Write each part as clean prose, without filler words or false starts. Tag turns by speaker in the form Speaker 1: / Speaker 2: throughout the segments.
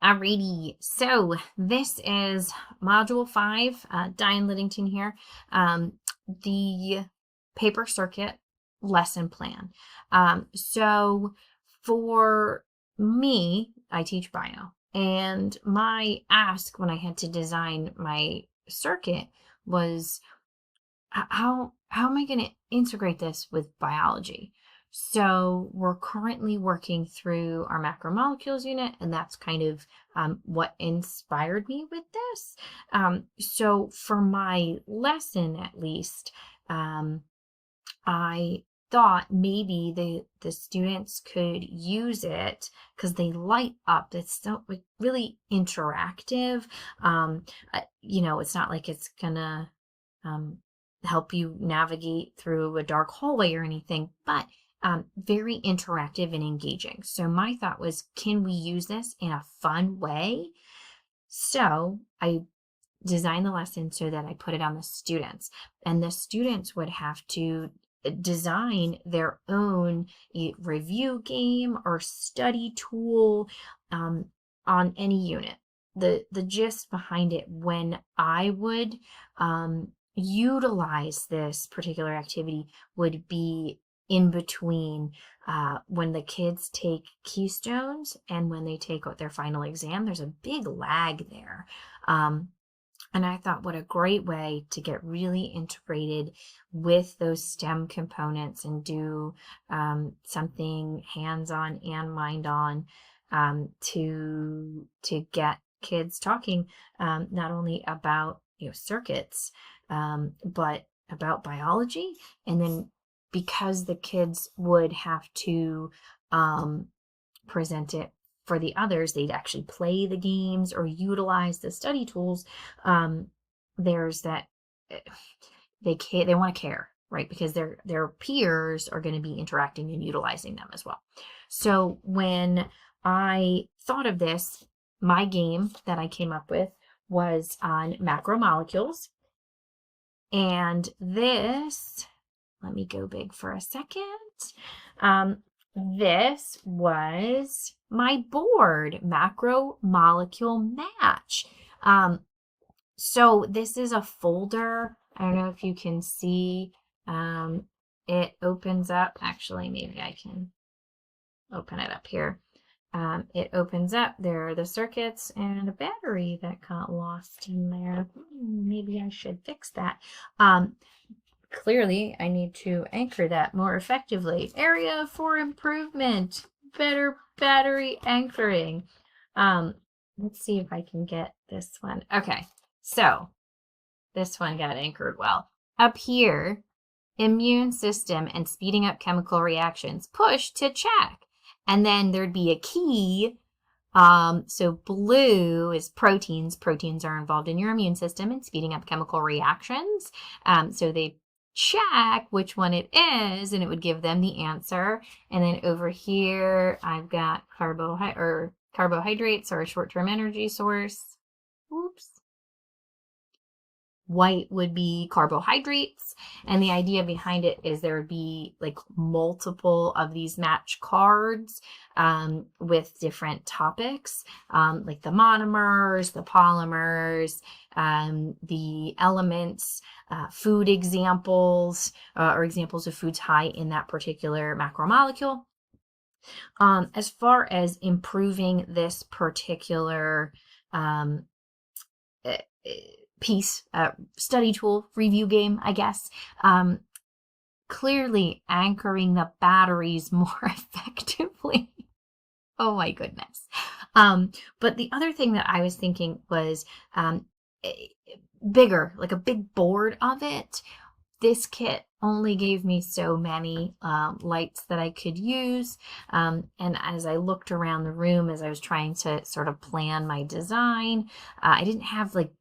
Speaker 1: Alrighty, so this is Module 5, Diane Liddington here, the paper circuit lesson plan. So for me, I teach bio, and my ask when I had to design my circuit was how am I going to integrate this with biology? So we're currently working through our macromolecules unit, and that's kind of what inspired me with this. So for my lesson, at least, I thought maybe the students could use it because they light up. It's so really interactive. It's not like it's gonna um, help you navigate through a dark hallway or anything, but very interactive and engaging. So my thought was, can we use this in a fun way? So I designed the lesson so that I put it on the students, and the students would have to design their own review game or study tool on any unit. The gist behind it, when I would utilize this particular activity, would be in between when the kids take keystones and when they take their final exam. There's a big lag there. And I thought, what a great way to get really integrated with those STEM components and do something hands-on and mind-on to get kids talking not only about circuits, but about biology. And then because the kids would have to present it for the others, they'd actually play the games or utilize the study tools. There's that they want to care, right? Because their peers are going to be interacting and utilizing them as well. So when I thought of this, my game that I came up with was on macromolecules. And this, let me go big for a second. This was my board, Macromolecule Match. So this is a folder. I don't know if you can see. It opens up. Actually, maybe I can open it up here. It opens up. There are the circuits and a battery that got lost in there. Maybe I should fix that. Clearly, I need to anchor that more effectively. Area for improvement. Better battery anchoring. Let's see if I can get this one. Okay, so this one got anchored well. Up here, immune system and speeding up chemical reactions. Push to check. And then there'd be a key. So blue is proteins. Proteins are involved in your immune system and speeding up chemical reactions. So they check which one it is, and it would give them the answer. And then over here, I've got carbohydrates or a short-term energy source. Oops. White would be carbohydrates, and the idea behind it is there would be like multiple of these match cards with different topics, like the monomers, the polymers, the elements, food examples, or examples of foods high in that particular macromolecule. As far as improving this particular piece, study tool, review game, I guess, clearly anchoring the batteries more effectively. Oh my goodness. But the other thing that I was thinking was bigger, like a big board of it. This kit only gave me so many lights that I could use. And as I looked around the room, as I was trying to sort of plan my design, I didn't have like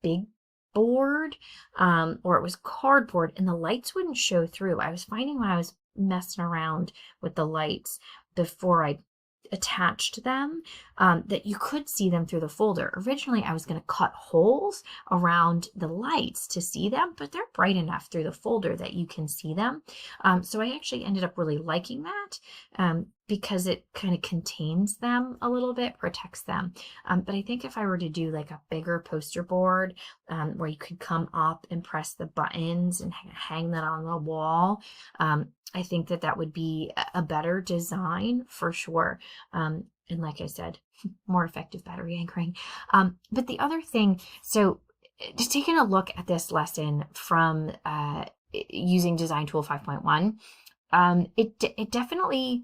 Speaker 1: big board, or it was cardboard, and the lights wouldn't show through. I was finding when I was messing around with the lights before I attached them, that you could see them through the folder. Originally, I was going to cut holes around the lights to see them, but they're bright enough through the folder that you can see them. So I actually ended up really liking that because it kind of contains them a little bit, protects them. But I think if I were to do like a bigger poster board where you could come up and press the buttons and hang that on the wall, I think that that would be a better design for sure. And like I said, more effective battery anchoring. But the other thing, so just taking a look at this lesson from using Design Tool 5.1, it definitely,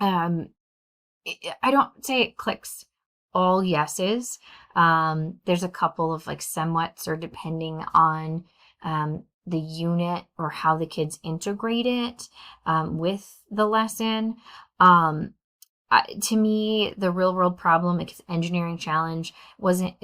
Speaker 1: I don't say it clicks all yeses. There's a couple of like somewhats, or depending on the unit or how the kids integrate it with the lesson. To me, the real world problem, like engineering challenge, wasn't.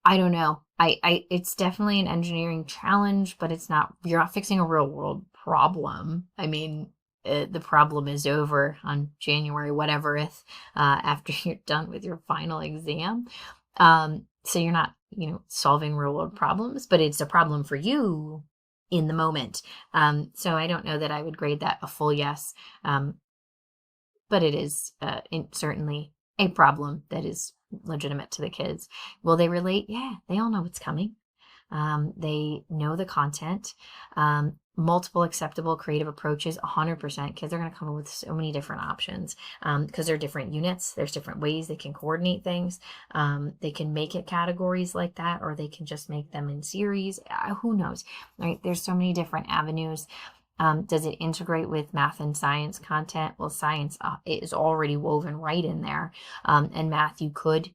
Speaker 1: I don't know. It's definitely an engineering challenge, but it's not. You're not fixing a real world problem. I mean, the problem is over on January whateverth after you're done with your final exam. So you're not, solving real world problems, but it's a problem for you in the moment. So I don't know that I would grade that a full yes. But it is certainly a problem that is legitimate to the kids. Will they relate? Yeah, they all know what's coming. They know the content. Multiple acceptable creative approaches, 100%. Kids are going to come up with so many different options because they're different units. There's different ways they can coordinate things. They can make it categories like that, or they can just make them in series. Who knows, right? There's so many different avenues. Does it integrate with math and science content? Well, science is already woven right in there. And math, you could,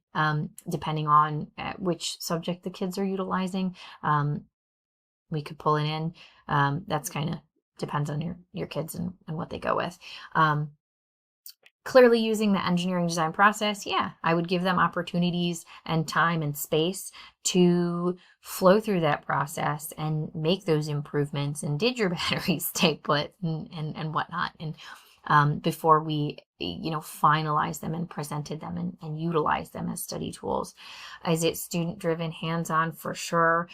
Speaker 1: depending on which subject the kids are utilizing, we could pull it in. That's kind of depends on your kids and what they go with. Clearly using the engineering design process, yeah, I would give them opportunities and time and space to flow through that process and make those improvements. And did your batteries stay put and whatnot? And before we, finalize them and presented them and utilize them as study tools. Is it student driven, hands-on? For sure.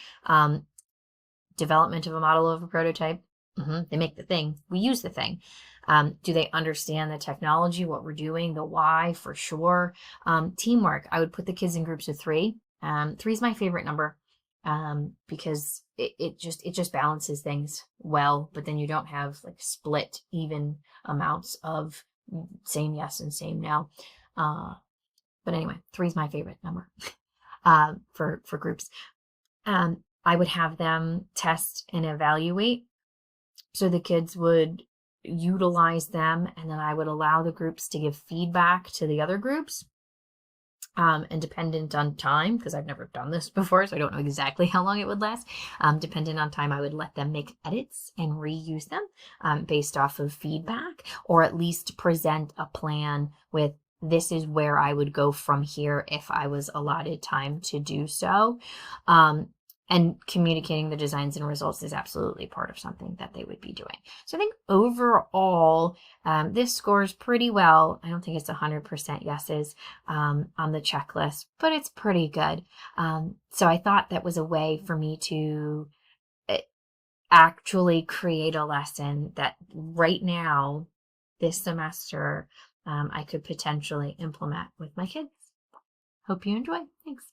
Speaker 1: Development of a model of a prototype. They make the thing. We use the thing. Do they understand the technology, what we're doing, the why? For sure. Teamwork. I would put the kids in groups of 3. 3 is my favorite number because it just balances things well, but then you don't have like split even amounts of same yes and same no. But anyway, 3 is my favorite number for groups. I would have them test and evaluate. So the kids would utilize them, and then I would allow the groups to give feedback to the other groups. And dependent on time, because I've never done this before, so I don't know exactly how long it would last. Dependent on time, I would let them make edits and reuse them based off of feedback, or at least present a plan with this is where I would go from here if I was allotted time to do so. And communicating the designs and results is absolutely part of something that they would be doing. So I think overall, this scores pretty well. I don't think it's 100% yeses on the checklist, but it's pretty good. So I thought that was a way for me to actually create a lesson that right now, this semester, I could potentially implement with my kids. Hope you enjoy. Thanks.